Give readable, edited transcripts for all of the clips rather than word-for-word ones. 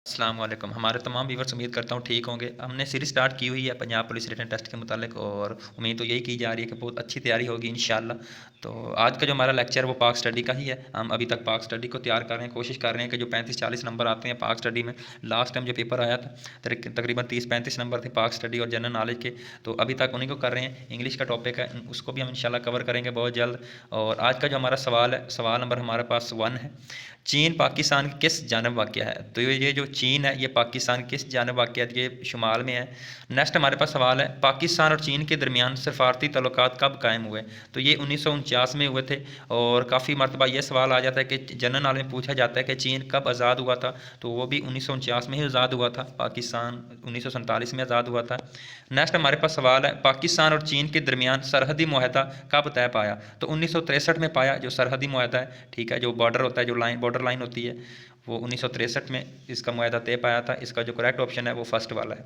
अस्सलाम वालेकुम। हमारे तमाम व्यूअर्स उम्मीद करता हूँ ठीक होंगे। हमने सीरीज़ स्टार्ट की हुई है पंजाब पुलिस रिटन टेस्ट के मुतालिक और उम्मीद तो यही की जा रही है कि बहुत अच्छी तैयारी होगी इंशाल्लाह। तो आज का जो हमारा लेक्चर है वो पाक स्टडी का ही है। हम अभी तक पाक स्टडी को तैयार कर रहे हैं, कोशिश कर रहे हैं कि जो 35-40 नंबर आते हैं पाक स्टडी में, लास्ट टाइम जो पेपर आया था तकरीबन 30-35 नंबर थे पाक स्टडी और जनरल नॉलेज के, तो अभी तक उन्हीं को कर रहे हैं। इंग्लिश का टॉपिक है, उसको भी हम इंशाल्लाह कवर करेंगे बहुत जल्द। और आज का जो हमारा सवाल है, सवाल नंबर हमारे पास 1 है। चीन पाकिस्तान की किस जानब वाक़या है? तो ये जो चीन है ये पाकिस्तान किस जानब वाक़या है? ये शुमाल में है। नेक्स्ट हमारे पास सवाल है, पाकिस्तान और चीन के दरमियान सफारती तल्लुकात कब कायम हुए? तो ये 1949 में हुए थे। और काफ़ी मरतबा ये सवाल आ जाता है कि जनरल नॉलेज में पूछा जाता है कि चीन कब आज़ाद हुआ था, तो वो भी 1949 में ही आज़ाद हुआ था। पाकिस्तान 1947 में आज़ाद हुआ था। नेक्स्ट हमारे पास सवाल है, पाकिस्तान और चीन के दरमियान सरहदी मुआहदा कब तय पाया? तो 1963 में पाया, जो सरहदी मुआहदा है, ठीक है, जो बॉर्डर होता है, जो बॉर्डर लाइन होती है, वो 1963 में इसका मुआहदा तय पाया था। इसका जो करेक्ट ऑप्शन है वो फर्स्ट वाला है।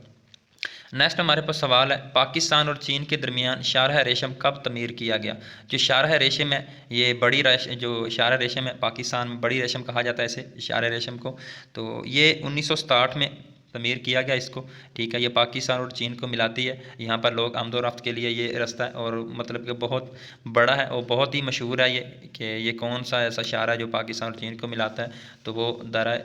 नेक्स्ट हमारे पास सवाल है, पाकिस्तान और चीन के दरमियान शारह रेशम कब तमीर किया गया? जो शारह रेशम है, ये बड़ी जो शारह रेशम है, पाकिस्तान में बड़ी रेशम कहा जाता है इसे, शारह रेशम को। तो ये 1967 में तमीर किया गया इसको, ठीक है। ये पाकिस्तान और चीन को मिलाती है। यहाँ पर लोग आमदोरफ्त के लिए ये रास्ता है और मतलब कि बहुत बड़ा है और बहुत ही मशहूर है ये, कि ये कौन सा ऐसा शारा है जो पाकिस्तान और चीन को मिलाता है, तो वो दरा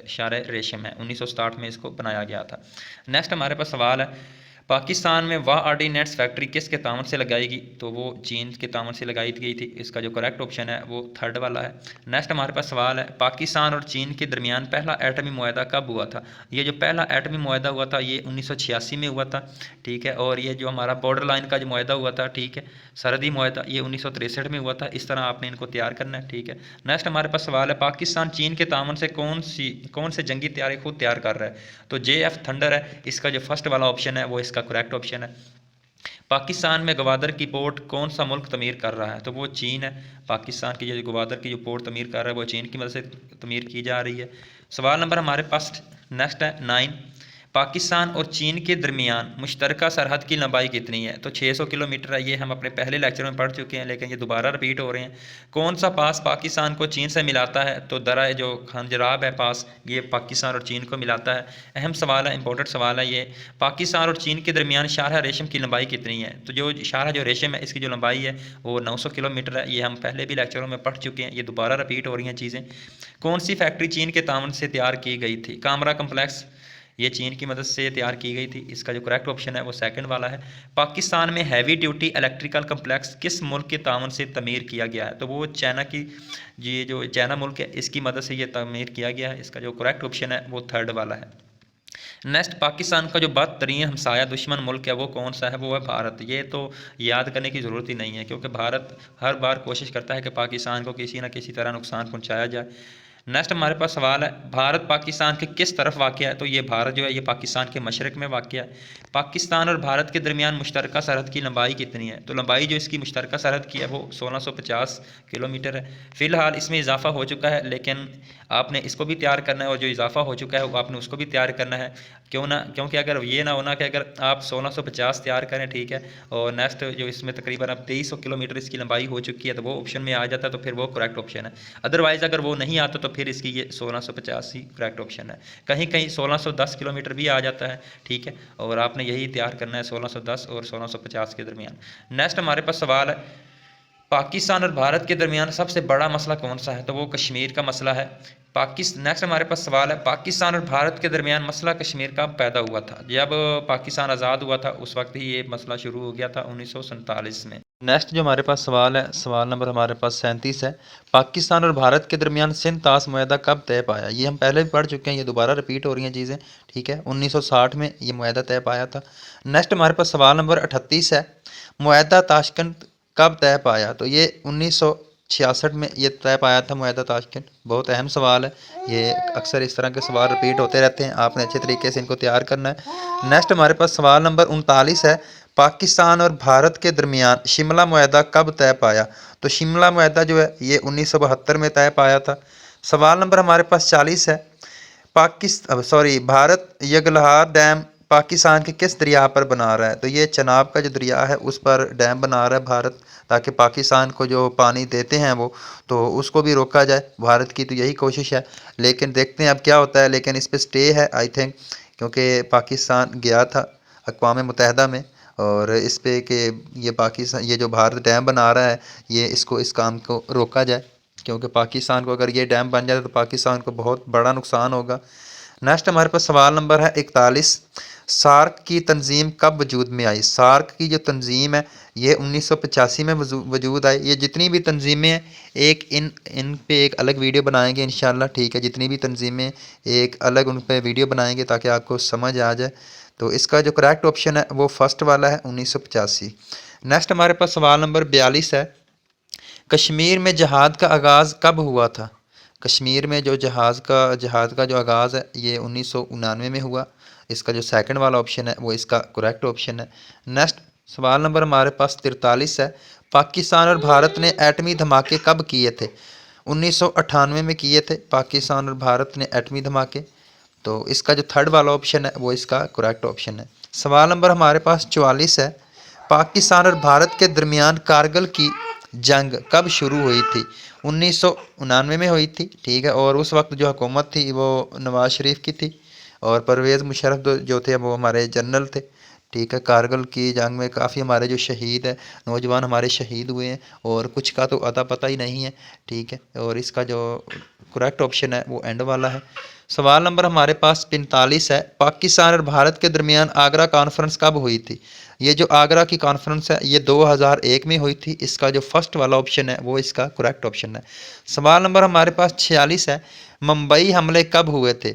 शार रेशम है। 1967 में इसको बनाया गया था। नेक्स्ट हमारे पास सवाल है, पाकिस्तान में वाह ऑर्डिनेंस फैक्ट्री किसके तावन से लगाएगी? तो वो चीन के तावन से लगाई गई थी। इसका जो करेक्ट ऑप्शन है वो थर्ड वाला है। नेक्स्ट हमारे पास सवाल है, पाकिस्तान और चीन के दरमियान पहला एटमी मुआहदा कब हुआ था? ये जो पहला एटमी मुआहदा हुआ था ये 1986 में हुआ था, ठीक है। और ये जो हमारा बॉर्डर लाइन का जो मुआहदा हुआ था, ठीक है, सरहदी मुआहदा, ये 1963 में हुआ था। इस तरह आपने इनको तैयार करना है, ठीक है। नेक्स्ट हमारे पास सवाल है, पाकिस्तान चीन के तावन से कौन से जंगी तैयारी खुद तैयार कर रहा है? तो JF थंडर है। इसका जो फर्स्ट वाला ऑप्शन है वो इसका करेक्ट ऑप्शन है। पाकिस्तान में गवादर की पोर्ट कौन सा मुल्क तमीर कर रहा है? तो वो चीन है। पाकिस्तान की जो गवादर की जो पोर्ट तमीर कर रहा है वो चीन की मदद से तमीर की जा रही है। सवाल नंबर हमारे पास नेक्स्ट है 9। पाकिस्तान और चीन के दरमियान मुश्तरका सरहद की लंबाई कितनी है? तो 600 किलोमीटर है। ये हम अपने पहले लेक्चर में पढ़ चुके हैं, लेकिन ये दोबारा रिपीट हो रहे हैं। कौन सा पास पाकिस्तान को चीन से मिलाता है? तो दरा जो खंजराब है पास, ये पाकिस्तान और चीन को मिलाता है। अहम सवाल है, इंपॉर्टेंट सवाल है ये। पाकिस्तान और चीन के दरमियान शारह रेशम की लंबाई कितनी है? तो जो शारह जो रेशम है इसकी जो लंबाई है वो 900 किलोमीटर है। ये हम पहले भी लेक्चरों में पढ़ चुके हैं, ये दोबारा रिपीट हो रही हैं चीज़ें। कौन सी फैक्ट्री चीन के तावन से तैयार की गई थी? कामरा कम्प्लेक्स, ये चीन की मदद से तैयार की गई थी। इसका जो करेक्ट ऑप्शन है वो सेकंड वाला है। पाकिस्तान में हैवी ड्यूटी इलेक्ट्रिकल कम्प्लेक्स किस मुल्क के तावन से तमीर किया गया है? तो वो चाइना की, ये जो चाइना मुल्क है इसकी मदद से ये तमीर किया गया है। इसका जो करेक्ट ऑप्शन है वो थर्ड वाला है। नेक्स्ट, पाकिस्तान का जो बदतरीन हमसाया दुश्मन मुल्क है वो कौन सा है? वो है भारत। ये तो याद करने की ज़रूरत ही नहीं है, क्योंकि भारत हर बार कोशिश करता है कि पाकिस्तान को किसी न किसी तरह नुकसान पहुंचाया जाए। नेक्स्ट हमारे पास सवाल है, भारत पाकिस्तान के किस तरफ वाक़या है? तो ये भारत जो है ये पाकिस्तान के मशरक़ में वाक़या है। पाकिस्तान और भारत के दरमियान मुश्तरका सरहद की लंबाई कितनी है? तो लंबाई जो इसकी मुश्तरका सरहद की है वो 1650 किलोमीटर है। फ़िलहाल इसमें इजाफा हो चुका है, लेकिन आपने इसको भी तैयार करना है और जो इजाफा हो चुका है वो आपने उसको भी तैयार करना है। क्योंकि अगर ये ना होना कि अगर आप 1650 तैयार करें, ठीक है, और नेक्स्ट जो इसमें तकरीबन अब 2300 किलोमीटर इसकी लंबाई हो चुकी है, तो वो ऑप्शन में आ जाता है, तो फिर वो करेक्ट ऑप्शन है। अदरवाइज़ अगर वो नहीं आता तो फिर इसकी ये 1650 ही करेक्ट ऑप्शन है। कहीं कहीं 1610 किलोमीटर भी आ जाता है, ठीक है, और आपने यही तैयार करना है 1610 और 1650 के दरमियान। नेक्स्ट हमारे पास सवाल है, पाकिस्तान और भारत के दरमियान सबसे बड़ा मसला कौन सा है? तो वो कश्मीर का मसला है। नेक्स्ट हमारे पास सवाल है, पाकिस्तान और भारत के दरमियान मसला कश्मीर का पैदा हुआ था? जब पाकिस्तान आज़ाद हुआ था उस वक्त ही ये मसला शुरू हो गया था 1947 में। नेक्स्ट जो हमारे पास सवाल है, सवाल नंबर हमारे पास 37 है। पाकिस्तान और भारत के दरमियान सिंध ताश मुआहदा कब तय पाया? ये हम पहले भी पढ़ चुके हैं, ये दोबारा रिपीट हो रही हैं चीज़ें, ठीक है। 1960 में ये मुआहदा तय पाया था। नेक्स्ट हमारे पास सवाल नंबर 38 है, मुआहदा ताशकंद कब तय पाया? तो ये 1966 में ये तय पाया था मुआहदा ताशकंद। बहुत अहम सवाल है, ये अक्सर इस तरह के सवाल रिपीट होते रहते हैं, आपने अच्छे तरीके से इनको तैयार करना है। नेक्स्ट हमारे पास सवाल नंबर 39 है, पाकिस्तान और भारत के दरमियान शिमला मुआहदा कब तय पाया? तो शिमला मुआहदा जो है ये 1972 में तय पाया था। सवाल नंबर हमारे पास 40 है, भारत यगलहार डैम पाकिस्तान के किस दरिया पर बना रहा है? तो ये चनाब का जो दरिया है उस पर डैम बना रहा है भारत, ताकि पाकिस्तान को जो पानी देते हैं वो, तो उसको भी रोका जाए। भारत की तो यही कोशिश है, लेकिन देखते हैं अब क्या होता है। लेकिन इस पर स्टे है आई थिंक, क्योंकि पाकिस्तान गया था अक़वाम मुत्तहिदा में, और इस पे कि ये पाकिस्तान, ये जो भारत डैम बना रहा है, ये इसको, इस काम को रोका जाए, क्योंकि पाकिस्तान को अगर ये डैम बन जाए तो पाकिस्तान को बहुत बड़ा नुकसान होगा। नेक्स्ट हमारे पास सवाल नंबर है 41। सार्क की तंजीम कब वजूद में आई? सार्क की जो तंजीम है ये 1985 में वजूद आई। ये जितनी भी तंजीमें हैं, एक इन पे एक अलग वीडियो बनाएंगे इंशाल्लाह, ठीक है। जितनी भी तंजीमें, एक अलग उन पे वीडियो बनाएंगे ताकि आपको समझ आ जाए। तो इसका जो करेक्ट ऑप्शन है वो फर्स्ट वाला है, 1985। नेक्स्ट हमारे पास सवाल नंबर 42 है। कश्मीर में जहाद का आगाज़ कब हुआ था? कश्मीर में जो जहाद का जो आगाज़ है ये 1999 में हुआ। इसका जो सेकंड वाला ऑप्शन है वो इसका करेक्ट ऑप्शन है। नेक्स्ट सवाल नंबर हमारे पास 43 है। पाकिस्तान और भारत ने एटमी धमाके कब किए थे? 1998 में किए थे पाकिस्तान और भारत ने एटमी धमाके। तो इसका जो थर्ड वाला ऑप्शन है वो इसका करेक्ट ऑप्शन है। सवाल नंबर हमारे पास 44 है। पाकिस्तान और भारत के दरमियान कारगिल की जंग कब शुरू हुई थी? 1999 में हुई थी, ठीक है। और उस वक्त जो हुकूमत थी वो नवाज शरीफ की थी, और परवेज़ मुशर्रफ जो थे वो हमारे जनरल थे, ठीक है। कारगिल की जंग में काफ़ी हमारे जो शहीद है, नौजवान हमारे शहीद हुए हैं, और कुछ का तो अता पता ही नहीं है, ठीक है। और इसका जो करेक्ट ऑप्शन है वो एंड वाला है। सवाल नंबर हमारे पास 45 है। पाकिस्तान और भारत के दरमियान आगरा कॉन्फ्रेंस कब हुई थी? ये जो आगरा की कॉन्फ्रेंस है ये 2001 में हुई थी। इसका जो फर्स्ट वाला ऑप्शन है वो इसका करेक्ट ऑप्शन है। सवाल नंबर हमारे पास 46 है। मुंबई हमले कब हुए थे?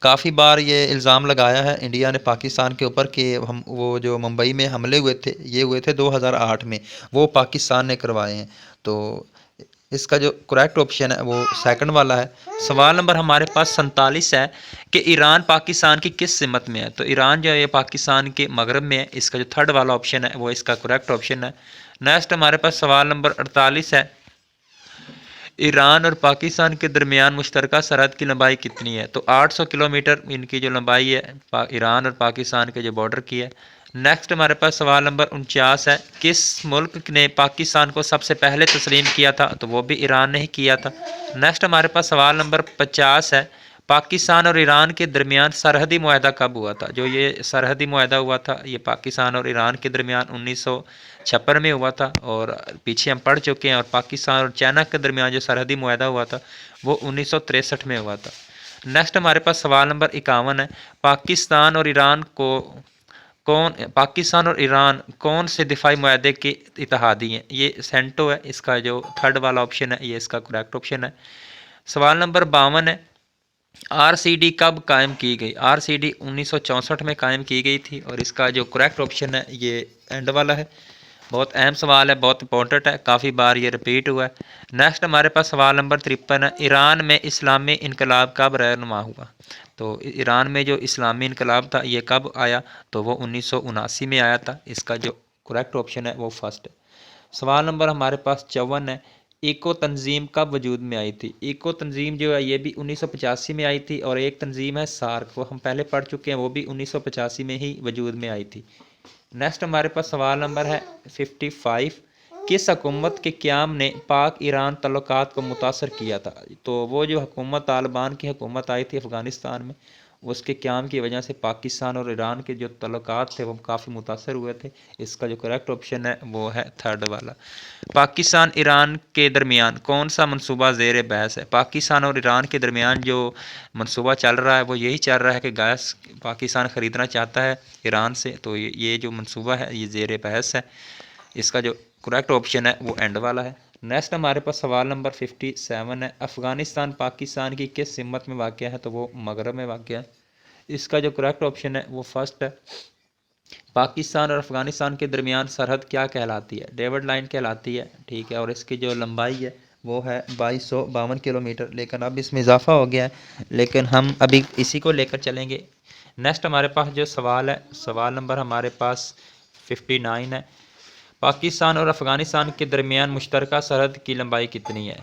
काफ़ी बार ये इल्ज़ाम लगाया है इंडिया ने पाकिस्तान के ऊपर कि हम, वो जो मुंबई में हमले हुए थे ये हुए थे 2008 में, वो पाकिस्तान ने करवाए हैं। तो इसका जो करेक्ट ऑप्शन है वो सेकंड वाला है। सवाल नंबर हमारे पास 47 है कि ईरान पाकिस्तान की किस सिमत में है? तो ईरान जो है ये पाकिस्तान के मगरब में है। इसका जो थर्ड वाला ऑप्शन है वो इसका करेक्ट ऑप्शन है। नेक्स्ट हमारे पास सवाल नंबर 48 है। ईरान और पाकिस्तान के दरमियान मुश्तरका सरहद की लंबाई कितनी है? तो 800 किलोमीटर इनकी जो लंबाई है ईरान और पाकिस्तान के जो बॉर्डर की है। नेक्स्ट हमारे पास सवाल नंबर 49 है। किस मुल्क ने पाकिस्तान को सबसे पहले तस्लीम किया था? तो वो भी ईरान ने ही किया था। नेक्स्ट हमारे पास सवाल नंबर 50 है। पाकिस्तान और ईरान के दरमियान सरहदी मुआहदा कब हुआ था? जो ये सरहदी मुआहदा हुआ था ये पाकिस्तान और ईरान के दरमियान 1956 में हुआ था, और पीछे हम पढ़ चुके हैं। और पाकिस्तान और चाइना के दरमियान जो सरहदी मुआहदा हुआ था वो 1963 में हुआ था। नेक्स्ट हमारे पास सवाल नंबर 51 है। पाकिस्तान और ईरान कौन से दिफाई मुआहदे के इत्तेहादी हैं? ये सेंटो है। इसका जो थर्ड वाला ऑप्शन है ये इसका करेक्ट ऑप्शन है। सवाल नंबर 52 है। आरसीडी कब कायम की गई? आरसीडी 1964 में कायम की गई थी, और इसका जो करेक्ट ऑप्शन है ये एंड वाला है। बहुत अहम सवाल है, बहुत इंपॉर्टेंट है, काफ़ी बार ये रिपीट हुआ है। नेक्स्ट हमारे पास सवाल नंबर 53 है। ईरान में इस्लामी इनकलाब कब रहनुमा हुआ? तो ईरान में जो इस्लामी इनकलाब था ये कब आया? तो वो 1979 में आया था। इसका जो करेक्ट ऑप्शन है वो फर्स्ट है। सवाल नंबर हमारे पास 54 है। इको तंजीम कब वजूद में आई थी? इको तंजीम जो है ये भी 1985 में आई थी, और एक तंजीम है सार्क, वो हम पहले पढ़ चुके हैं, वो भी 1985 में ही वजूद में आई थी। नेक्स्ट हमारे पास सवाल नंबर है 55। किस हुकूमत के क़याम ने पाक ईरान तल्लुकात को मुतासर किया था? तो वो जो हुकूमत, तालिबान की हुकूमत आई थी अफ़गानिस्तान में, उसके क़याम की वजह से पाकिस्तान और ईरान के जो तल्लुकात थे वो काफ़ी मुतासर हुए थे। इसका जो करेक्ट ऑप्शन है वो है थर्ड वाला। पाकिस्तान ईरान के दरमियान कौन सा मनसूबा ज़ेर बहस है? पाकिस्तान और ईरान के दरमियान जो मनसूबा चल रहा है वो यही चल रहा है कि गैस पाकिस्तान ख़रीदना चाहता है ईरान से। तो ये जो मनसूबा है ये ज़ेर बहस है। इसका जो करेक्ट ऑप्शन है वो एंड वाला है। नेक्स्ट हमारे पास सवाल नंबर 57 है। अफ़गानिस्तान पाकिस्तान की किस सिमत में वाक़ है? तो वो मगरब में वाक़ है। इसका जो करेक्ट ऑप्शन है वो फर्स्ट है। पाकिस्तान और अफ़गानिस्तान के दरमियान सरहद क्या कहलाती है? डेविड लाइन कहलाती है, ठीक है। और इसकी जो लंबाई है वो है 2252 किलोमीटर, लेकिन अब इसमें इजाफा हो गया है, लेकिन हम अभी इसी को लेकर चलेंगे। नेक्स्ट हमारे पास जो सवाल है, सवाल नंबर हमारे पास 59 है। पाकिस्तान और अफ़गानिस्तान के दरमियान मुश्तरका सरहद की लंबाई कितनी है?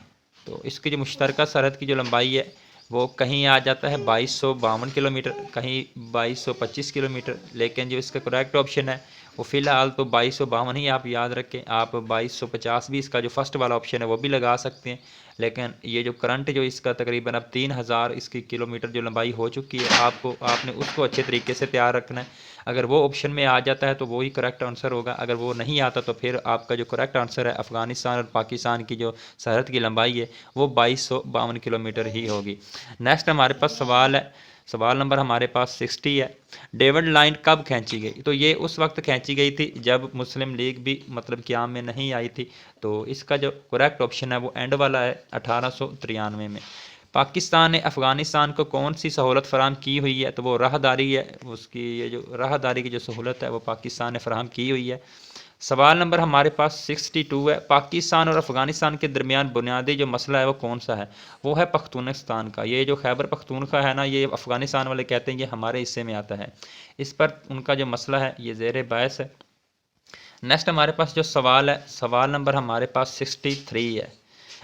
तो इसकी जो मुश्तरका सरहद की जो लंबाई है वो कहीं आ जाता है 2252 किलोमीटर, कहीं 2225 किलोमीटर, लेकिन जो इसका करेक्ट ऑप्शन है वो फ़िलहाल तो 2252 ही आप याद रखें। आप 2250 भी इसका जो फर्स्ट वाला ऑप्शन है वो भी लगा सकते हैं, लेकिन ये जो करंट जो इसका तकरीबन अब 3000 इसकी किलोमीटर जो लंबाई हो चुकी है, आपने उसको अच्छे तरीके से तैयार रखना है। अगर वो ऑप्शन में आ जाता है तो वो ही करेक्ट आंसर होगा, अगर वो नहीं आता तो फिर आपका जो करेक्ट आंसर है अफ़गानिस्तान और पाकिस्तान की जो सरहद की लंबाई है वो 2252 किलोमीटर ही होगी। नेक्स्ट हमारे पास सवाल है, सवाल नंबर हमारे पास 60 है। डेविड लाइन कब खींची गई? तो ये उस वक्त खींची गई थी जब मुस्लिम लीग भी मतलब क़याम में नहीं आई थी। तो इसका जो करेक्ट ऑप्शन है वो एंड वाला है 1893 में। पाकिस्तान ने अफ़गानिस्तान को कौन सी सहूलत फ़राहम की हुई है? तो वो राहदारी है, उसकी ये जो राहदारी की जो सहूलत है वो पाकिस्तान ने फ़राहम की हुई है। सवाल नंबर हमारे पास 62 है। पाकिस्तान और अफ़गानिस्तान के दरमियान बुनियादी जो मसला है वो कौन सा है? वो है पख्तूनख्वान का। ये जो खैबर पख्तूनख्वा है ना, ये अफ़गानिस्तान वाले कहते हैं ये हमारे हिस्से में आता है। इस पर उनका जो मसला है ये ज़ेर बहस है। नेक्स्ट हमारे पास जो सवाल है, सवाल नंबर हमारे पास 63 है।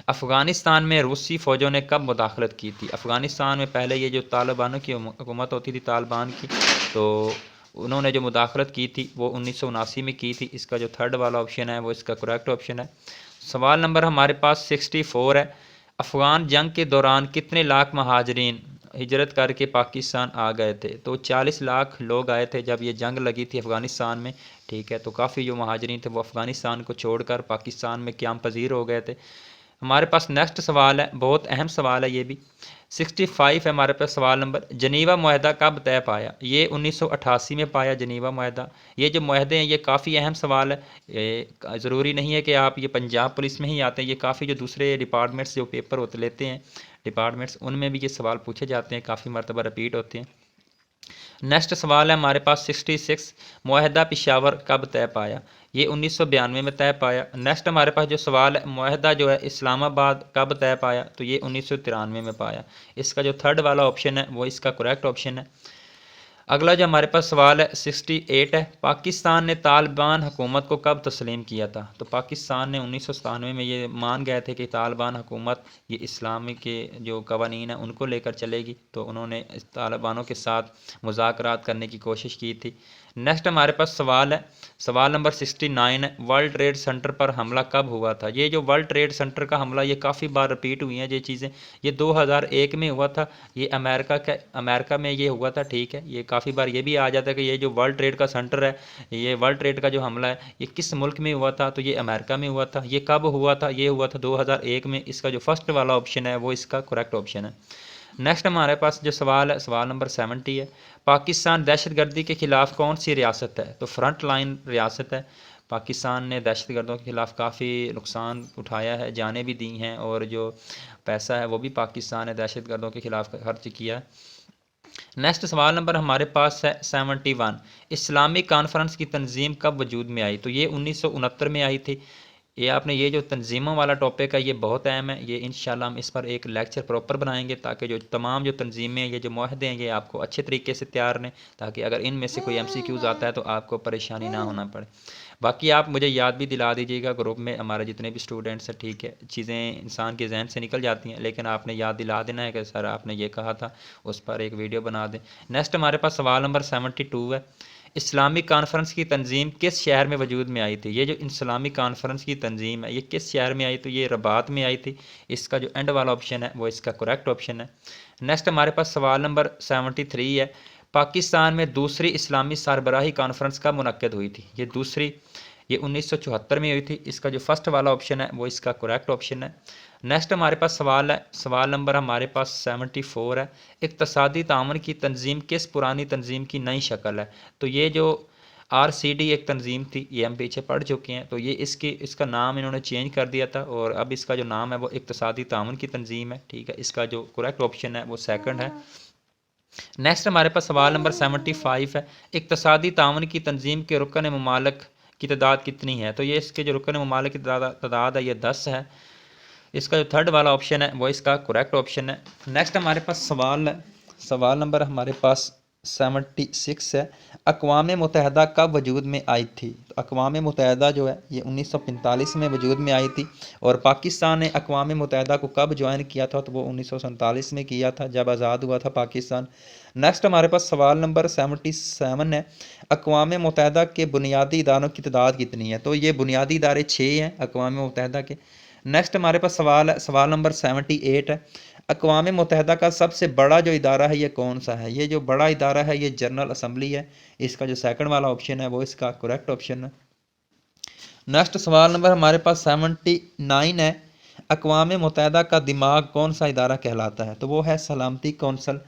अफ़गानिस्तान में रूसी फ़ौजों ने कब मुदाखलत की थी? अफ़गानिस्तान में पहले ये जो तालिबानों की हुकूमत होती थी, तालिबान की, तो उन्होंने जो मुदाखलत की थी वो 1979 में की थी। इसका जो थर्ड वाला ऑप्शन है वो इसका करेक्ट ऑप्शन है। सवाल नंबर हमारे पास 64 है। अफ़गान जंग के दौरान कितने लाख महाजरीन हिजरत करके पाकिस्तान आ गए थे? तो 40 लाख लोग आए थे जब ये जंग लगी थी अफ़गानिस्तान में, ठीक है। तो काफ़ी जो महाजरीन थे वो अफ़गानिस्तान को छोड़कर पाकिस्तान में क़याम पज़ीर हो गए थे। हमारे पास नेक्स्ट सवाल है, बहुत अहम सवाल है ये भी, 65 है हमारे पास सवाल नंबर। जनीवा मुआहदा कब तय पाया? ये 1988 में पाया जनीवा मुआहदा। ये जो मुआहदे हैं ये काफ़ी अहम सवाल है, ये ज़रूरी नहीं है कि आप ये पंजाब पुलिस में ही आते हैं, ये काफ़ी जो दूसरे डिपार्टमेंट्स जो पेपर होते लेते हैं डिपार्टमेंट्स, उनमें भी ये सवाल पूछे जाते हैं, काफ़ी मरतबा रिपीट होते हैं। नेक्स्ट सवाल है हमारे पास 66, मुआहदा पेशावर कब तय पाया? ये 1992 में तय पाया। नेक्स्ट हमारे पास जो सवाल है, मुआहदा जो है इस्लामाबाद कब तय पाया? तो ये 1993 में पाया। इसका जो थर्ड वाला ऑप्शन है वो इसका करेक्ट ऑप्शन है। अगला जो हमारे पास सवाल है 68 है। पाकिस्तान ने तालिबान हुकूमत को कब तस्लीम किया था? तो पाकिस्तान ने 1997 में ये मान गए थे कि तालिबान हुकूमत ये इस्लामी के जो कवानीन है उनको लेकर चलेगी, तो उन्होंने इस तालिबानों के साथ मुज़ाकरात करने की कोशिश की थी। नेक्स्ट हमारे पास सवाल है, सवाल नंबर 69 है। वर्ल्ड ट्रेड सेंटर पर हमला कब हुआ था? ये जो वर्ल्ड ट्रेड सेंटर का हमला ये काफ़ी बार रिपीट हुई हैं ये चीज़ें। ये 2001 में हुआ था, ये अमेरिका में ये हुआ था, ठीक है। ये काफ़ी बार ये भी आ जाता है कि ये जो वर्ल्ड ट्रेड का सेंटर है, ये वर्ल्ड ट्रेड का जो हमला है ये किस मुल्क में हुआ था? तो ये अमेरिका में हुआ था। ये कब हुआ था? ये हुआ था 2001 में। इसका जो फर्स्ट वाला ऑप्शन है वो इसका करेक्ट ऑप्शन है। नेक्स्ट हमारे पास जो सवाल है, सवाल नंबर 70 है। पाकिस्तान दहशतगर्दी के ख़िलाफ़ कौन सी रियासत है? तो फ्रंट लाइन रियासत है। पाकिस्तान ने दहशतगर्दों के ख़िलाफ़ काफ़ी नुकसान उठाया है, जानें भी दी हैं, और जो पैसा है वो भी पाकिस्तान ने दहशतगर्दों के ख़िलाफ़ खर्च किया। नेक्स्ट सवाल नंबर हमारे पास है 71, इस्लामिक कॉन्फ्रेंस की तंजीम कब वजूद में आई? तो ये 1969 में आई थी। ये आपने ये जो तंजीमों वाला टॉपिक है ये बहुत अहम है, ये इंशाल्लाह हम इस पर एक लेक्चर प्रॉपर बनाएंगे ताकि जो तमाम जो तंजीमें ये जो मुआहदे हैं ये आपको अच्छे तरीके से तैयार रहें, ताकि अगर इनमें से कोई MCQs आता है तो आपको परेशानी ना होना पड़े। बाकी आप मुझे याद भी दिला दीजिएगा ग्रुप में, हमारे जितने भी स्टूडेंट्स हैं, ठीक है। चीज़ें इंसान के जहन से निकल जाती हैं, लेकिन आपने याद दिला देना है कि सर आपने ये कहा था, उस पर एक वीडियो बना दें। नेक्स्ट हमारे पास सवाल नंबर 72 है। इस्लामिक कॉन्फ्रेंस की तंजीम किस शहर में वजूद में आई थी? ये जो इस्लामिक कॉन्फ्रेंस की तंजीम है ये किस शहर में आई? तो ये रबात में आई थी। इसका जो एंड वाला ऑप्शन है वो इसका करेक्ट ऑप्शन है। नेक्स्ट हमारे पास सवाल नंबर 73 है। पाकिस्तान में दूसरी इस्लामी सरबराही कॉन्फ्रेंस कब मुनक्किद हुई थी? ये 1974 में हुई थी। इसका जो फर्स्ट वाला ऑप्शन है वो इसका करेक्ट ऑप्शन है। नेक्स्ट हमारे पास सवाल है, सवाल नंबर हमारे पास 74 है। इक़्तिसादी ताउन की तंजीम किस पुरानी तंजीम की नई शक्ल है? तो ये जो RCD एक तंजीम थी, ये हम पीछे पढ़ चुके हैं, तो ये इसका नाम इन्होंने चेंज कर दिया था, और अब इसका जो नाम है वो इक़्तिसादी ताउन की तंजीम है, ठीक है। इसका जो करेक्ट ऑप्शन है वो सेकंड है। नेक्स्ट हमारे पास सवाल नंबर 75 है। इक़्तिसादी ताउन की तंजीम के रुकन ममालिक की तादाद कितनी है? तो ये इसके जो रुकन ममालिक की तादाद है ये 10 है। इसका जो थर्ड वाला ऑप्शन है वो इसका करेक्ट ऑप्शन है। नेक्स्ट हमारे पास सवाल है, सवाल नंबर हमारे पास 76 है। अक़वाम मुत्तहिदा कब वजूद में आई थी? तो अक़वाम मुत्तहिदा जो है ये 1945 में वजूद में आई थी। और पाकिस्तान ने अक़वाम मुत्तहिदा को कब ज्वाइन किया था? तो वो 1947 में किया था, जब आज़ाद हुआ था पाकिस्तान। नेक्स्ट हमारे पास सवाल नंबर 77 है। अक़वाम मुत्तहिदा के बुनियादी इदारों की तादाद कितनी है? तो ये बुनियादी इदारे 6 हैं अक़वाम मुत्तहिदा के। नेक्स्ट हमारे पास सवाल है, सवाल नंबर 78 है। अक़वाम मुत्तहिदा का सबसे बड़ा जो इदारा है ये कौन सा है? ये जो बड़ा इदारा है ये जनरल असम्बली है। इसका जो सेकंड वाला ऑप्शन है वो इसका करेक्ट ऑप्शन है। नेक्स्ट सवाल नंबर हमारे पास 79 है। अक़वाम मुत्तहिदा का दिमाग कौन सा इदारा कहलाता है? तो वो है सलामती कौंसल।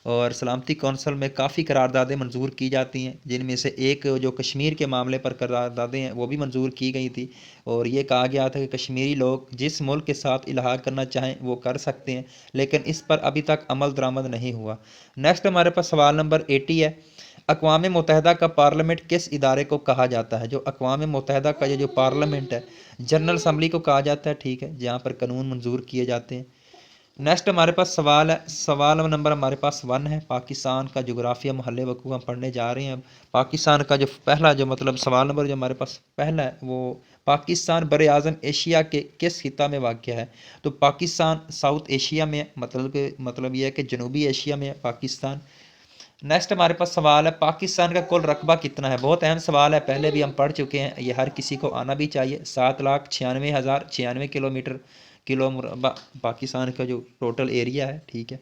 और सलामती कौंसल में काफ़ी करारदादें मंजूर की जाती हैं, जिनमें से एक जो कश्मीर के मामले पर करारदादें हैं वो भी मंजूर की गई थी। और ये कहा गया था कि कश्मीरी लोग जिस मुल्क के साथ इलाहा करना चाहें वो कर सकते हैं, लेकिन इस पर अभी तक अमल दरामद नहीं हुआ। नेक्स्ट हमारे पास सवाल नंबर 80 है। अक़वाम मुत्तहिदा का पार्लियामेंट किस इदारे को कहा जाता है? जो अक़वाम मुत्तहिदा का ये जो पार्लियामेंट है, जनरल असम्बली को कहा जाता है, ठीक है, जहाँ पर कानून मंजूर किए जाते हैं। नेक्स्ट हमारे पास सवाल है, सवाल नंबर हमारे पास 1 है। पाकिस्तान का जोग्राफिया महल वक़ूअ हम पढ़ने जा रहे हैं। पाकिस्तान का जो पहला जो मतलब सवाल नंबर जो हमारे पास पहला है वो पाकिस्तान बर आज़म एशिया के किस खिता में वाक़या है? तो पाकिस्तान साउथ एशिया में है, मतलब ये है कि जनूबी एशिया में है पाकिस्तान। नेक्स्ट हमारे पास सवाल है, पाकिस्तान का कुल रकबा कितना है? बहुत अहम सवाल है, पहले भी हम पढ़ चुके हैं, ये हर किसी को आना भी चाहिए। 7,96,096 किलो मुरबा पाकिस्तान का जो टोटल एरिया है, ठीक है।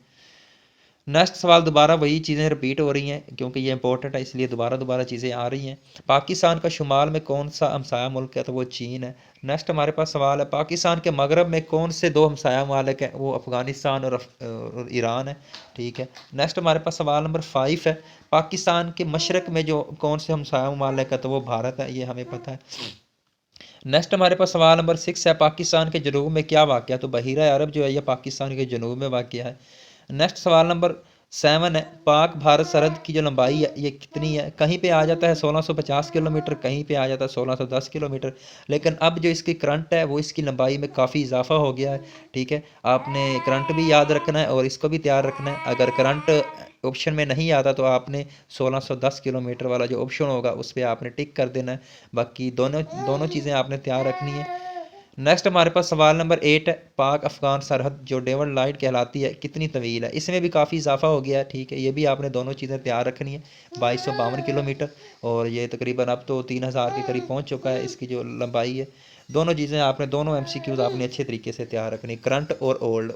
नेक्स्ट सवाल दोबारा वही चीज़ें रिपीट हो रही हैं क्योंकि ये इंपॉर्टेंट है, इसलिए दोबारा चीज़ें आ रही हैं। पाकिस्तान का शुमाल में कौन सा हमसाया मुल्क है? तो वो चीन है। नेक्स्ट हमारे पास सवाल है, पाकिस्तान के मगरब में कौन से 2 हमसाया ममालिक हैं? वो अफ़गानिस्तान और ईरान है, ठीक है। नेक्स्ट हमारे पास सवाल नंबर 5 है। पाकिस्तान के मशरक़ में जो कौन से हमसाया ममालिक है? तो वो भारत है, ये हमें पता है। नेक्स्ट हमारे पास सवाल नंबर 6 है। पाकिस्तान के जनूब में क्या वाक़या? तो बहीरा अरब जो है ये पाकिस्तान के जनूब में वाक़या है। नेक्स्ट सवाल नंबर 7 है। पाक भारत सरहद की जो लंबाई है ये कितनी है? कहीं पे आ जाता है 1650 किलोमीटर, कहीं पे आ जाता है 1610 किलोमीटर, लेकिन अब जो इसकी करंट है वो इसकी लंबाई में काफ़ी इजाफा हो गया है, ठीक है। आपने करंट भी याद रखना है और इसको भी तैयार रखना है। अगर करंट ऑप्शन में नहीं आता तो आपने 1610 किलोमीटर वाला जो ऑप्शन होगा उस पर आपने टिक कर देना है। बाकी दोनों चीज़ें आपने तैयार रखनी है। नेक्स्ट हमारे पास सवाल नंबर 8 है। पाक अफ़गान सरहद जो डेविड लाइन कहलाती है कितनी तवील है? इसमें भी काफ़ी इजाफा हो गया है, ठीक है। ये भी आपने दोनों चीज़ें तैयार रखनी है। 2252 किलोमीटर और ये तकरीबन अब तो 3000 के करीब पहुँच चुका है इसकी जो लंबाई है। दोनों चीज़ें आपने दोनों MCQs आपने अच्छे तरीके से तैयार रखनी, करंट और ओल्ड।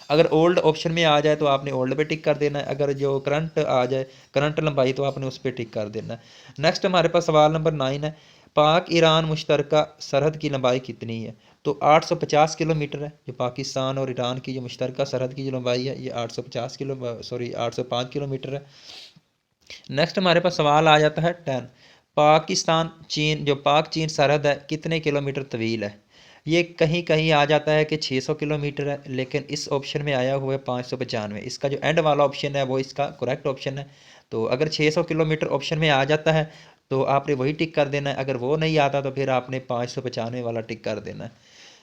अगर ओल्ड ऑप्शन में आ जाए तो आपने ओल्ड पे टिक कर देना है, अगर जो करंट आ जाए करंट लंबाई तो आपने उस पर टिक कर देना है। नेक्स्ट हमारे पास सवाल नंबर 9 है। पाक ईरान मुश्तरका सरहद की लंबाई कितनी है? तो 850 किलोमीटर है। जो पाकिस्तान और ईरान की जो मुश्तरका सरहद की जो लंबाई है ये 805 किलोमीटर है। नेक्स्ट हमारे पास सवाल आ जाता है 10। पाकिस्तान चीन जो पाक चीन सरहद है कितने किलोमीटर तवील है? ये कहीं कहीं आ जाता है कि 600 किलोमीटर है, लेकिन इस ऑप्शन में आया हुआ है 595। इसका जो एंड वाला ऑप्शन है वो इसका करेक्ट ऑप्शन है। तो अगर 600 किलोमीटर ऑप्शन में आ जाता है तो आपने वही टिक कर देना है, अगर वो नहीं आता तो फिर आपने 595 वाला टिक कर देना है।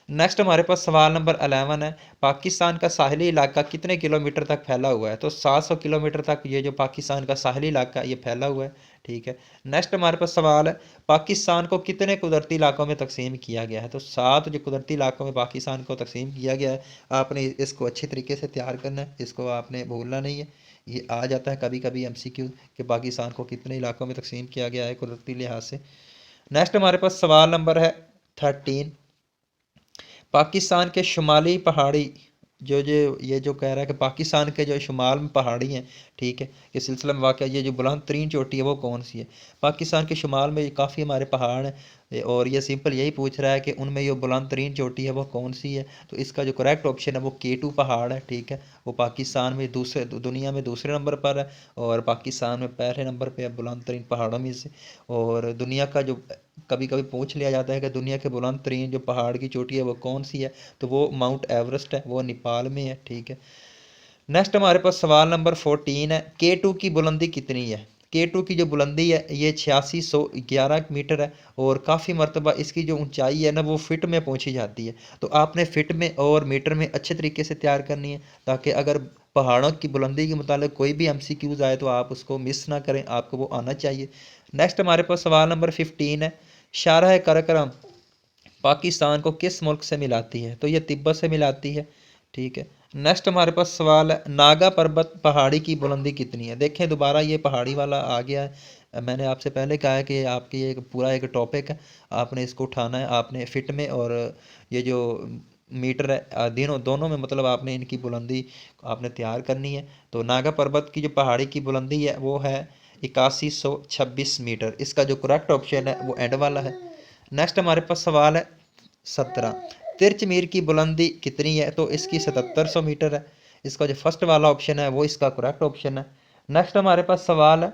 नेक्स्ट हमारे पास सवाल नंबर 11 है। पाकिस्तान का साहली इलाका कितने किलोमीटर तक फैला हुआ है? तो 700 किलोमीटर तक ये जो पाकिस्तान का साहली इलाका ये फैला हुआ है, ठीक है। नेक्स्ट हमारे पास सवाल है। पाकिस्तान को कितने कुदरती इलाकों में तकसीम किया गया है? तो 7 जो कुदरती इलाकों में पाकिस्तान को तकसीम किया गया है। आपने इसको अच्छे तरीके से तैयार करना है, इसको आपने भूलना नहीं है। ये आ जाता है कभी कभी MCQ कि पाकिस्तान को कितने इलाकों में तकसीम किया गया है कुदरती लिहाज से। नेक्स्ट हमारे पास सवाल नंबर है 13। पाकिस्तान के शुमाली पहाड़ी जो ये जो कह रहा है कि पाकिस्तान के जो शुमाल में पहाड़ी हैं, ठीक है, के सिलसिले में वाक़या ये जो बुलंद तरीन चोटी है वो कौन सी है? पाकिस्तान के शुमाल में काफ़ी हमारे पहाड़ हैं और ये सिंपल यही पूछ रहा है कि उनमें जो बुलंद तरीन चोटी है वो कौन सी है? तो इसका जो करेक्ट ऑप्शन है वो K2 पहाड़ है, ठीक है। वो पाकिस्तान में दुनिया में दूसरे नंबर पर है और पाकिस्तान में पहले नंबर पर है बुलंद तरीन पहाड़ों में से। और दुनिया का जो कभी कभी पूछ लिया जाता है कि दुनिया के बुलंद तरीन जो पहाड़ की चोटी है वो कौन सी है? तो वो माउंट एवरेस्ट है, वो नेपाल में है, ठीक है। नेक्स्ट हमारे पास सवाल नंबर 14 है। K2 की बुलंदी कितनी है? K2 की जो बुलंदी है ये 8611 मीटर है और काफ़ी मरतबा इसकी जो ऊंचाई है ना वो फिट में पहुंची जाती है। तो आपने फिट में और मीटर में अच्छे तरीके से तैयार करनी है ताकि अगर पहाड़ों की बुलंदी के मुतालिक कोई भी MCQs आए तो आप उसको मिस ना करें, आपको वो आना चाहिए। नेक्स्ट हमारे पास सवाल नंबर 15 है, शारह कराकरम पाकिस्तान को किस मुल्क से मिलाती है? तो ये तिब्बत से मिलाती है, ठीक है। नेक्स्ट हमारे पास सवाल है, नागा पर्वत पहाड़ी की बुलंदी कितनी है? देखें दोबारा ये पहाड़ी वाला आ गया है। मैंने आपसे पहले कहा है कि आपकी एक पूरा एक टॉपिक है, आपने इसको उठाना है, आपने फिट में और ये जो मीटर है दोनों में मतलब आपने इनकी बुलंदी आपने तैयार करनी है। तो नागा पर्वत की जो पहाड़ी की बुलंदी है वो है 8126 मीटर। इसका जो करेक्ट ऑप्शन है वो एंड वाला है। नेक्स्ट हमारे पास सवाल है 17, तिरचमीर की बुलंदी कितनी है? तो इसकी 7700 मीटर है। इसका जो फर्स्ट वाला ऑप्शन है वो इसका करेक्ट ऑप्शन है। नेक्स्ट हमारे पास सवाल है,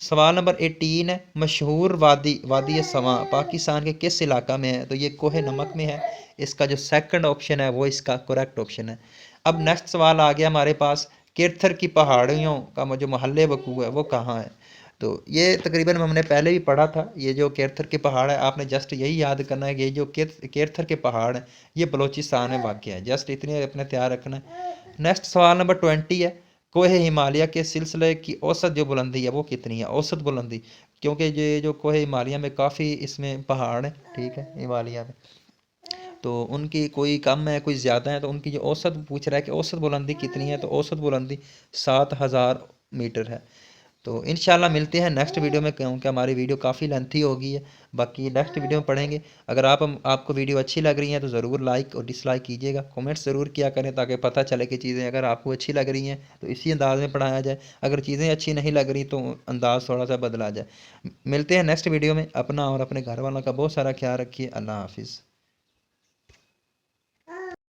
सवाल नंबर 18 है, मशहूर वादी समा पाकिस्तान के किस इलाका में है? तो ये कोहे नमक में है। इसका जो सेकंड ऑप्शन है वो इसका करेक्ट ऑप्शन है। अब नेक्स्ट सवाल आ गया हमारे पास, किरथर की पहाड़ियों का जो महल वकूअ है वो कहाँ है? तो ये तकरीबन हमने पहले भी पढ़ा था। ये जो केरथर के पहाड़ है आपने जस्ट यही याद करना है कि ये जो केरथर के पहाड़ हैं ये बलोचिस्तान में वाक़ है, जस्ट इतने अपने तैयार रखना है। नेक्स्ट सवाल नंबर 20 है, कोहे हिमालय के सिलसिले की औसत जो बुलंदी है वो कितनी है? औसत बुलंदी, क्योंकि ये जो कोहे हिमालय में काफ़ी इसमें पहाड़ है, ठीक है, हिमालय में, तो उनकी कोई कम है कोई ज़्यादा है, तो उनकी जो औसत पूछ रहा है कि औसत बुलंदी कितनी है, तो औसत बुलंदी 7000 मीटर है। तो इंशाल्लाह मिलते हैं नेक्स्ट वीडियो में, क्योंकि हमारी वीडियो काफ़ी लेंथी हो गई है। बाकी नेक्स्ट वीडियो में पढ़ेंगे। अगर आपको वीडियो अच्छी लग रही है तो ज़रूर लाइक और डिसलाइक कीजिएगा, कमेंट्स ज़रूर किया करें ताकि पता चले कि चीज़ें अगर आपको अच्छी लग रही हैं तो इसी अंदाज में पढ़ाया जाए, अगर चीज़ें अच्छी नहीं लग रही तो अंदाज़ थोड़ा सा बदला जाए। मिलते हैं नेक्स्ट वीडियो में। अपना और अपने घर वालों का बहुत सारा ख्याल रखिए। अल्लाह हाफिज़।